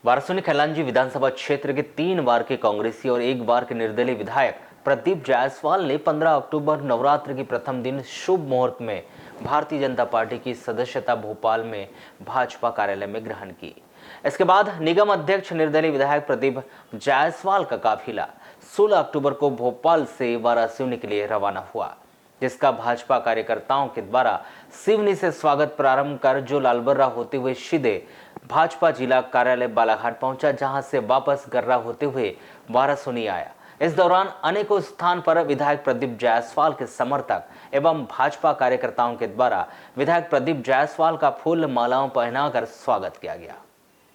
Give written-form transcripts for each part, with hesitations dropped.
वाराणसी खैलांजी विधानसभा क्षेत्र के 3 बार के कांग्रेसी और 1 बार के निर्दलीय विधायक प्रदीप जायसवाल ने 15 अक्टूबर नवरात्र के प्रथम दिन शुभ मुहूर्त में भारतीय जनता पार्टी की सदस्यता भोपाल में भाजपा कार्यालय में ग्रहण की। इसके बाद निगम अध्यक्ष निर्दलीय विधायक प्रदीप जायसवाल का काफिला 16 अक्टूबर को भोपाल से वाराणसी के लिए रवाना हुआ, जिसका भाजपा कार्यकर्ताओं के द्वारा सिवनी से स्वागत प्रारंभ कर जो लालबर्रा होते हुए सीधे भाजपा जिला कार्यालय बालाघाट पहुंचा, जहां से वापस गर्रा होते हुए वाराणसी आया। इस दौरान अनेकों स्थान पर विधायक प्रदीप जायसवाल के समर्थक एवं भाजपा कार्यकर्ताओं के द्वारा विधायक प्रदीप जायसवाल का फूल मालाओं पहनाकर स्वागत किया गया।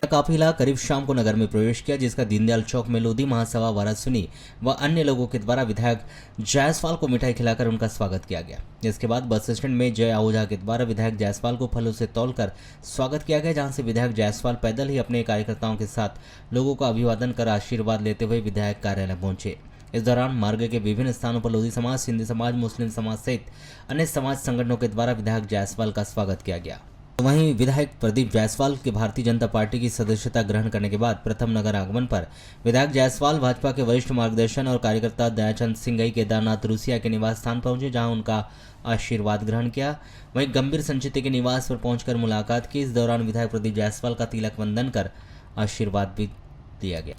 काफिला करीब शाम को नगर में प्रवेश किया, जिसका दीनदयाल चौक में लोधी महासभा वाराणसी व अन्य लोगों के द्वारा विधायक जायसवाल को मिठाई खिलाकर उनका स्वागत किया गया। इसके बाद बस स्टैंड में जय आहूजा के द्वारा विधायक जायसवाल को फलों से तौलकर स्वागत किया गया, जहां से विधायक जायसवाल पैदल ही अपने कार्यकर्ताओं के साथ लोगों का अभिवादन कर आशीर्वाद लेते हुए विधायक कार्यालय पहुंचे। इस दौरान मार्ग के विभिन्न स्थानों पर लोधी समाज, सिंधी समाज, मुस्लिम समाज सहित अन्य समाज संगठनों के द्वारा विधायक जायसवाल का स्वागत किया गया। वहीं विधायक प्रदीप जायसवाल के भारतीय जनता पार्टी की सदस्यता ग्रहण करने के बाद प्रथम नगर आगमन पर विधायक जायसवाल भाजपा के वरिष्ठ मार्गदर्शन और कार्यकर्ता दयाचंद सिंगई केदारनाथ रूसिया के निवास स्थान पहुंचे, जहां उनका आशीर्वाद ग्रहण किया। वहीं गंभीर संचित के निवास पर पहुंचकर मुलाकात की। इस दौरान विधायक प्रदीप जायसवाल का तिलक वंदन कर आशीर्वाद भी दिया गया।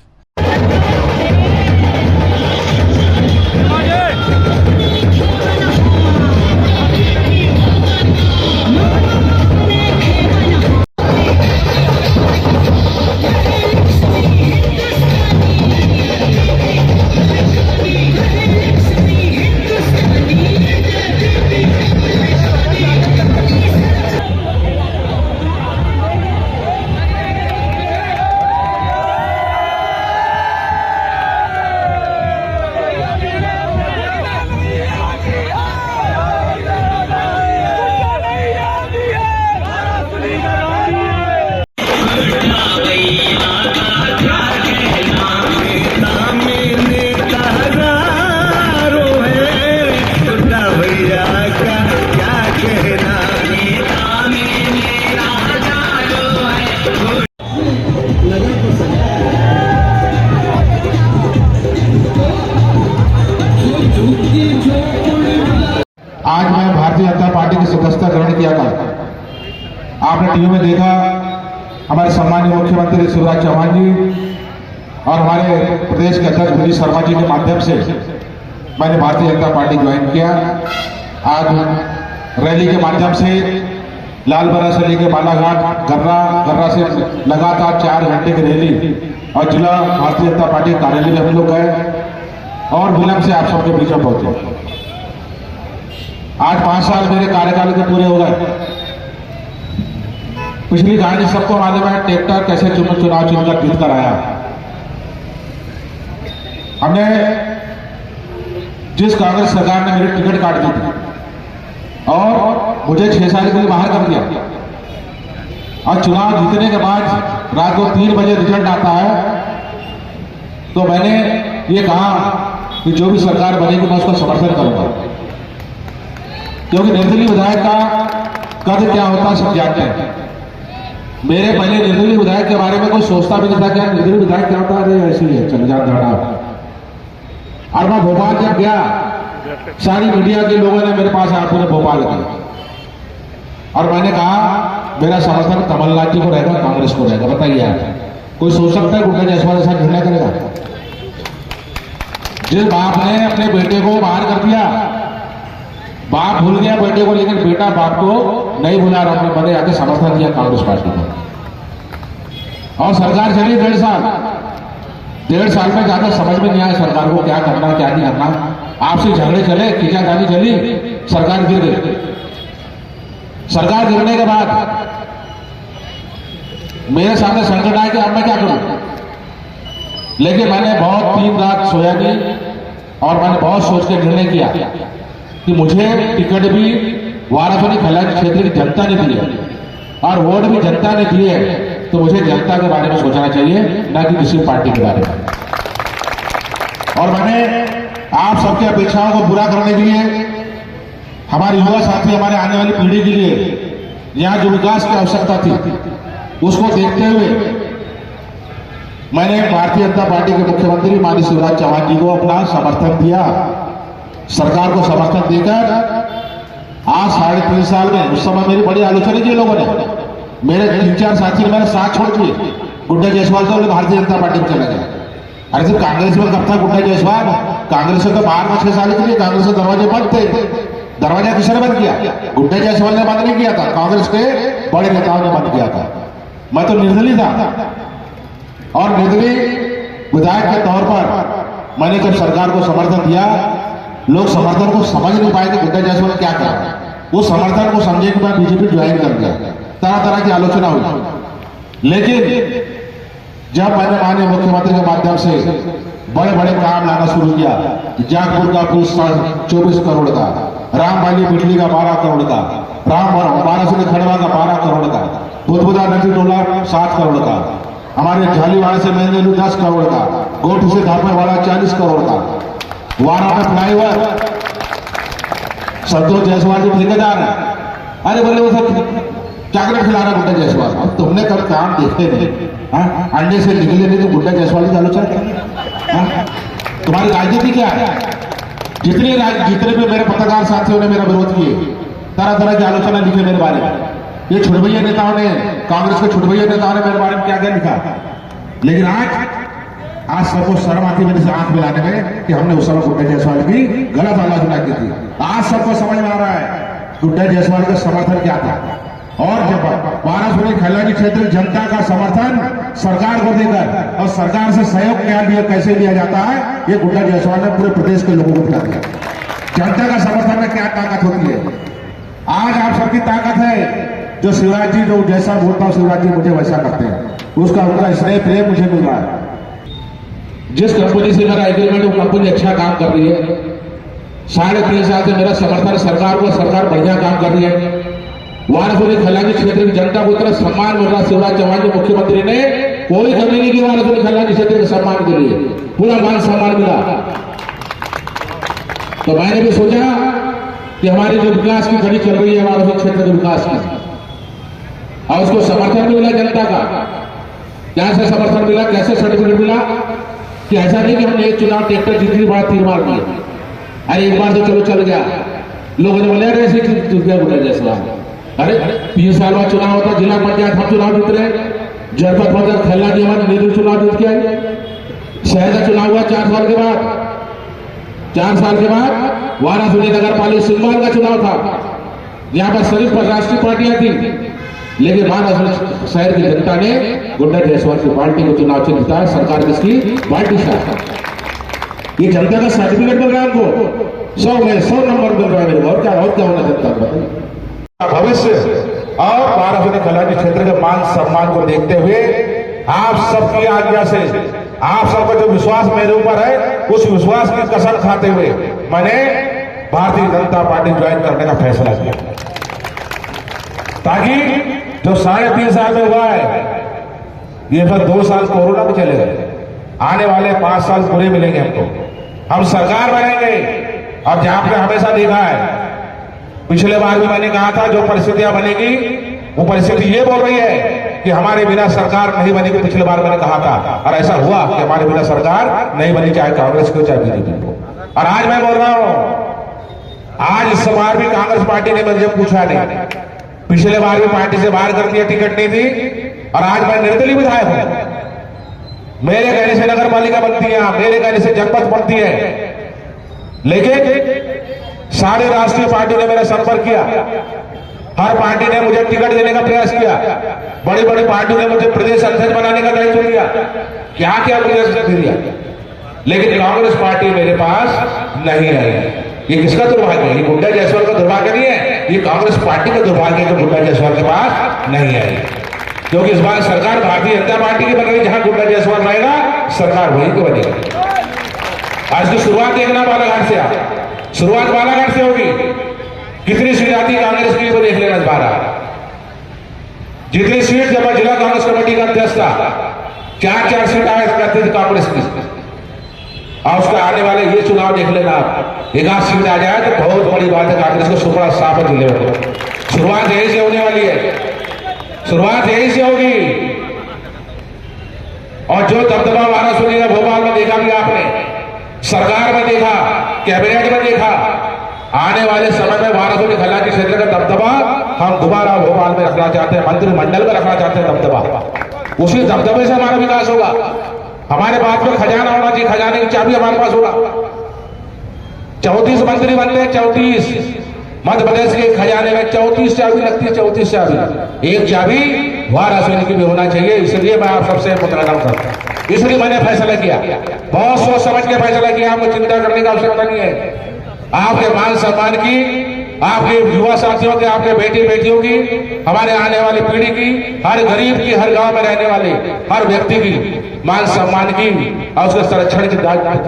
आज मैं भारतीय जनता पार्टी की सदस्यता ग्रहण किया था। आपने टीवी में देखा हमारे सम्मानीय मुख्यमंत्री शिवराज चौहान जी और हमारे प्रदेश के अध्यक्ष विजय शर्मा जी के माध्यम से मैंने भारतीय जनता पार्टी ज्वाइन किया। आज रैली के माध्यम से लालबर्रा से लेकर बालाघाट, गर्रा से लगातार 4 घंटे की रैली और जिला भारतीय जनता पार्टी कार्यालय में हम लोग गए और विलंब से आप सबके बीच में पहुंचे। आज 5 साल मेरे कार्यकाल के पूरे हो गए। पिछली कहानी सबको मालूम है, ट्रैक्टर कैसे चुनाव चुनकर जीत कर आया। हमने जिस कांग्रेस सरकार ने मेरी टिकट काट दी थी और मुझे 6 साल के लिए बाहर कर दिया, और चुनाव जीतने के बाद रात को 3 बजे रिजल्ट आता है, तो मैंने ये कहा कि जो भी सरकार बनेगी मैं उसका समर्थन करूंगा, क्योंकि निर्दलीय विधायक का कद क्या होता है सब जानते हैं। मेरे पहले निर्दलीय विधायक के बारे में कोई सोचता भी नहीं था, क्या निर्दलीय विधायक क्या होता है, ऐसी है चल जा जाना। और मैं भोपाल जब गया, सारी मीडिया के लोगों ने मेरे पास आया पूरे भोपाल के, और मैंने कहा मेरा समर्थन कमलनाथ जी को रहेगा, कांग्रेस को रहेगा। बताइए यार, कोई सोच सकता है गुंडा जायसवाल ऐसा निर्णय करेगा? जिस बाप ने अपने बेटे को बाहर कर दिया, बाप भूल गया बेटे को, लेकिन बेटा बाप को नहीं भूला और अपने बड़े आके समर्थन किया कांग्रेस पार्टी को। और सरकार चली 1.5 साल, 1.5 साल में ज्यादा समझ में नहीं आया सरकार को क्या करना क्या नहीं करना। आपसी झगड़े चले, खींचातानी चली, सरकार गिर गई। सरकार गिरने के बाद मेरे सामने संकट आया कि अब मैं क्या करूं, लेकिन मैंने बहुत 3 रात सोया नहीं और मैंने बहुत सोच के निर्णय किया कि मुझे टिकट भी वाराणसी खैलांजी क्षेत्र की जनता ने दी है और वोट भी जनता ने दिए है, तो मुझे जनता के बारे में सोचना चाहिए, ना कि किसी पार्टी के बारे में। और मैंने आप सबकी अपेक्षाओं को पूरा करने के लिए, हमारे युवा साथी, हमारे आने वाली पीढ़ी के लिए यहाँ जो विकास की आवश्यकता थी उसको देखते हुए मैंने भारतीय जनता पार्टी के मुख्यमंत्री माननीय शिवराज चौहान जी को अपना समर्थन दिया। सरकार को समर्थन देकर आज 3.5 साल में, उस समय मेरी बड़ी आलोचना की लोगों ने, मेरे 3-4 साथी ने मेरा साथ छोड़ दिए। गुड्डा जायसवाल तो भारतीय जनता पार्टी में चला गया। अरे जब कांग्रेस में कब था गुड्डा जायसवाल? कांग्रेस से तो बाहर का 6 साल के लिए कांग्रेस के दरवाजे बंद थे। दरवाजा किसने बंद किया? गुड्डा जायसवाल ने बंद नहीं किया था, कांग्रेस के बड़े नेताओं ने बंद किया था। मैं तो निर्दलीय था और निर्दलीय विधायक के तौर पर मैंने जब सरकार को समर्थन दिया, लोग समर्थन को समझ नहीं पाए कि गुड्डा जायसवाल क्या कर रहा है। वो समर्थन को समझे कि मैं बीजेपी ज्वाइन कर गया, तरह तरह की आलोचना हुई। लेकिन जब मैंने माननीय मुख्यमंत्री के माध्यम से बड़े बड़े काम लाना शुरू किया, जागपुर का पुल 24 करोड़ का, रामबाली बिजली का 12 करोड़ का, वाराणसी खंडवा का 12 करोड़ का, बुधबुदा नदी टोला 7 करोड़ का, हमारे झालीवाड़ा से मेंगलू 10 करोड़ का, गोटी से धापे वाला 40 करोड़ का, वारा में फ्लाईओवर संतोष जायसवाल जी ठेकेदार है। अरे बोले वो सब चॉकलेट खिला रहा गुड्डा जायसवाल। अब तुमने कल काम देखे नहीं, अंडे से निकले नहीं तो गुड्डा जायसवाल की आलोचना करेंगे। तुम्हारी राजनीति क्या है? जितने भी मेरे पत्रकार साथियों ने मेरा विरोध किए, तरह तरह की आलोचना लिखे मेरे बारे में। ये छुटभैया नेताओं ने, कांग्रेस के छुटभैया नेताओं ने मेरे बारे में क्या क्या लिखा। लेकिन आज सबको शर्म आती मेरे से आंख मिलाने में कि हमने उस समय गुड्डा जायसवाल की गलत आलोचना की थी। आज सबको समझ में आ रहा है गुड्डा जायसवाल का समर्थन क्या था। और जब वाराणसी खैलानी क्षेत्र जनता का समर्थन सरकार को देकर और सरकार से सहयोग क्या लिया, कैसे लिया जाता है, ये गुड्डा जायसवाल ने पूरे प्रदेश के लोगों को दिखा दिया। जनता का समर्थन में क्या ताकत होती है। आज आप सबकी ताकत है जो शिवराज जी, जो जैसा बोलता हूं शिवराज जी मुझे वैसा करते हैं, उसका उनका स्नेह प्रेम मुझे मिल रहा है। जिस कंपनी से मेरा एग्रीमेंट, वो कंपनी अच्छा काम कर रही है। 3.5 साल से मेरा समर्थन सरकार को, सरकार बढ़िया काम कर रही है। वाराणसी खैलानी क्षेत्र की जनता को इतना सम्मान मिल रहा। शिवराज चौहान जी मुख्यमंत्री ने कोई कमी नहीं की वाराणसी खैलानी क्षेत्र के सम्मान के लिए, पूरा मान सम्मान मिला। तो मैंने भी सोचा कि हमारी जो विकास की घड़ी चल रही है वाराणसी क्षेत्र के विकास की, और उसको समर्थन भी मिला जनता का। कैसे समर्थन मिला, कैसे सर्टिफिकेट मिला कि ऐसा नहीं कि हमने एक चुनाव ट्रैक्टर जितनी बार 3 बार दिए, अरे एक बार तो चलो चल गया, लोगों ने बोले ऐसे गुड्डा जायसवाल। अरे 3 साल बाद चुनाव होता, जिला पंचायत हम चुनाव जीत रहे, जनपद पंचायत खैलानी हमारे नेहरू चुनाव जीत के आए, शहर का चुनाव हुआ 4 साल के बाद। 4 साल के बाद वाराणसी नगर पालिका सिंगमान का चुनाव था, यहाँ पर सिर्फ राष्ट्रीय पार्टियां थी। लेकिन वाराणसी शहर की जनता ने गुड्डा जायसवाल की पार्टी को चुनाव चिन्ह जिताया। सरकार किसकी? पार्टी से। ये जनता का सर्टिफिकेट मिल रहा है हमको, 100 में 100 नंबर मिल रहा है मेरे को। और क्या होना जनता को बताइए। भविष्य और वाराणसी खैलानी क्षेत्र के मान सम्मान को देखते हुए आप सबकी आज्ञा से, आप सबका जो विश्वास मेरे ऊपर है, उस विश्वास की कसम खाते हुए मैंने भारतीय जनता पार्टी ज्वाइन करने का फैसला किया, ताकि जो 3.5 साल में हुआ है, ये फिर 2 साल कोरोना में चले गए, आने वाले 5 साल पूरे मिलेंगे हमको। हम सरकार बनेंगे। और जहां पे हमेशा देखा है, पिछले बार भी मैंने कहा था जो परिस्थितियां बनेगी, वो परिस्थिति ये बोल रही है कि हमारे बिना सरकार नहीं बनेगी। पिछले बार मैंने कहा था, और ऐसा हुआ कि हमारे बिना सरकार नहीं बनी, चाहे कांग्रेस को चाहे बीजेपी को। और आज मैं बोल रहा हूं, आज इस बार भी कांग्रेस पार्टी ने मुझे पूछा नहीं, पिछले बार भी पार्टी से बाहर कर दिया, टिकट नहीं थी। और आज मैं निर्दलीय विधायक हूं, मेरे कहने से नगर पालिका बनती है, मेरे कहने से जनपद बनती है। लेकिन सारी राष्ट्रीय पार्टी ने मेरा संपर्क किया, हर पार्टी ने मुझे टिकट देने का प्रयास किया, बड़ी बड़ी पार्टी ने मुझे प्रदेश अध्यक्ष बनाने का दायित्व दिया, क्या प्रदेश दिया। लेकिन कांग्रेस पार्टी मेरे पास नहीं आई। ये किसका दुर्भाग्य है? ये गुड्डा जायसवाल का दुर्भाग्य नहीं है, ये कांग्रेस पार्टी का दुर्भाग्य है जो गुड्डा जायसवाल के पास नहीं आई। क्योंकि इस बार सरकार भारतीय जनता पार्टी की बन रही, जहां गुड्डा जायसवाल रहेगा सरकार वहीं की बनेगी। आज की शुरुआत देखना बालाघाट से, शुरुआत बालाघाट से होगी। कितनी सीट आती कांग्रेस की वो देख लेना। 12 जितनी सीट, जब मैं जिला कांग्रेस कमेटी का अध्यक्ष था, 4 सीट आए कांग्रेस की। और उसका आने वाले ये चुनाव देख लेना आप, 1 सीट आ जाए तो बहुत बड़ी बात है कांग्रेस को सुपड़ा साफ है जिले में। शुरुआत यही से होने वाली है, शुरुआत यही से होगी। और जो दबदबा वाराणसी का भोपाल में देखा भी आपने, सरकार में देखा, कैबिनेट में देखा, आने वाले समय में वाराणसी खलाची क्षेत्र का दबदबा हम दोबारा भोपाल में रखना चाहते हैं, मंत्रिमंडल में रखना चाहते हैं दबदबा। उसी दबदबे से हमारा विकास होगा। हमारे पास में खजाना होना चाहिए, खजाने की चाबी हमारे पास होगा। 34 मंत्री बनते हैं, 34 मध्य प्रदेश के खजाने में 34 चाबी लगती है, 34 चाबी। एक चाबी वाराणसी की भी होना चाहिए। इसलिए मैं आप सबसे मुतलका करता हूं, इसलिए मैंने फैसला किया, बहुत सोच समझ के फैसला किया। आपको चिंता करने की आवश्यकता नहीं है। आपके मान सम्मान की, आपके युवा साथियों के, आपके बेटी बेटियों की, हमारे आने वाली पीढ़ी की, हर गरीब की, हर गांव में रहने वाले हर व्यक्ति की मान सम्मान की और उसके संरक्षण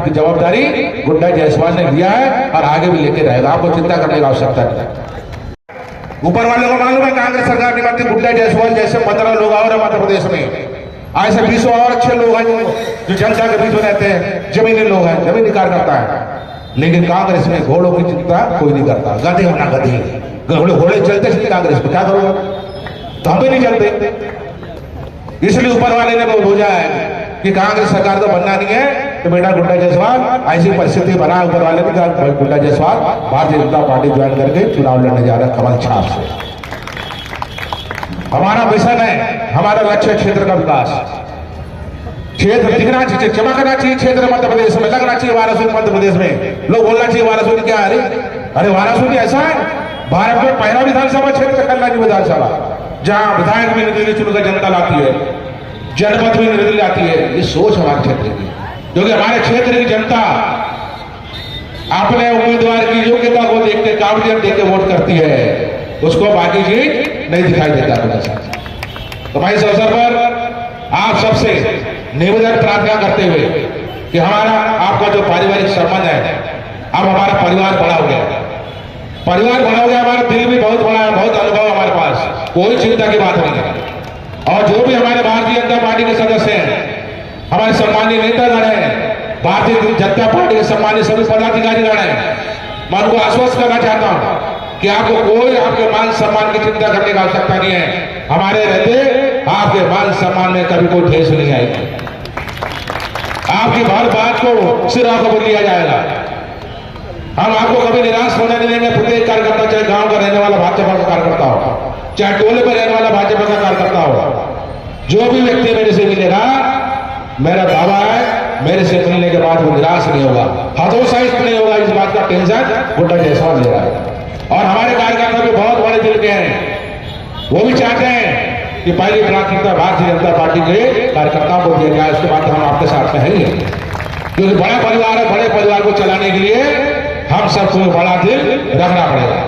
की जवाबदारी गुड्डा जायसवाल ने लिया है और आगे भी लेके रहेगा। आपको चिंता करने की आवश्यकता नहीं। ऊपर वालों को मालूम है, कांग्रेस सरकार ने मंत्री गुड्डा जायसवाल जैसे 15 लोग और है मध्य प्रदेश में, ऐसे 20 और अच्छे लोग हैं जो जनता के बीच में रहते हैं, जमीनी लोग हैं, जमीनी कार्यकर्ता है। लेकिन कांग्रेस में घोड़ों की चिंता कोई नहीं करता। गधे होना गधे, घोड़े चलते थे कांग्रेस में, क्या करोगे? तो हम भी नहीं चलते। इसलिए ऊपर वाले ने बोझा है कि कांग्रेस सरकार तो बनना नहीं है, तो बेटा गुड्डा जायसवाल ऐसी परिस्थिति बना ऊपर वाले ने, गुड्डा जायसवाल भारतीय जनता पार्टी ज्वाइन करके चुनाव लड़ने जा रहा है कमल छाप से। हमारा मिशन है, हमारा लक्ष्य क्षेत्र का विकास, क्षेत्र दिखना चाहिए, चमकना चाहिए क्षेत्र मध्य प्रदेश में, लगना चाहिए वाराणसी मध्य प्रदेश में। लोग बोलना चाहिए वाराणसी क्या है, अरे वाराणसी ऐसा है भारत में पहला विधानसभा क्षेत्र कल्याणी विधानसभा, जहां विधायक भी निर्दलीय चुनकर जनता लाती है, जनपद भी निर्दलीय आती है। ये सोच हमारे क्षेत्र की, क्योंकि हमारे क्षेत्र की जनता अपने उम्मीदवार की योग्यता को देखते, काबिलियत देख के वोट करती है, उसको बाकी चीज नहीं दिखाई देता। तो मैं इस अवसर पर आप सबसे निवेदन प्रार्थना करते हुए कि हमारा आपका जो पारिवारिक संबंध है, अब हमारा परिवार बड़ा हो गया, परिवार बड़ा हो गया, हमारा दिल भी बहुत बड़ा है, बहुत अनुभव हमारे पास, कोई चिंता की बात नहीं है। और जो भी हमारे भारतीय जनता पार्टी के सदस्य हैं, हमारे सम्मानीय नेतागण हैं, भारतीय जनता पार्टी के सम्मानीय सभी पदाधिकारीगण हैं, मैं उनको आश्वस्त करना चाहता हूं कि आपको कोई आपके मान सम्मान की चिंता करने की आवश्यकता नहीं है। हमारे रहते आपके मान सम्मान में कभी कोई ठेस नहीं आएगी। आपकी हर बात को सिर आंखों पर लिया जाएगा। हम आपको कभी निराश होने नहीं देंगे। प्रत्येक कार्यकर्ता, चाहे गांव का रहने वाला भाजपा का कार्यकर्ता हो, चाहे टोले पर रहने वाला भाजपा का कार्यकर्ता हो, जो भी व्यक्ति मेरे से मिलेगा, मेरा दावा है मेरे से मिलने के बाद वो निराश नहीं होगा, हतोत्साहित नहीं होगा। इस बात का टेंशन गुड्डा जायसवाल ले रहा है। और हमारे कार्यकर्ता भी बहुत बड़े दिल के हैं, वो भी चाहते हैं कि पहली प्राथमिकता भारतीय जनता पार्टी के कार्यकर्ताओं को दिया जाए, उसके बाद हम आपके साथ में है, क्योंकि बड़ा परिवार है, बड़े परिवार को चलाने के लिए हम सबको बड़ा दिल रखना पड़ेगा।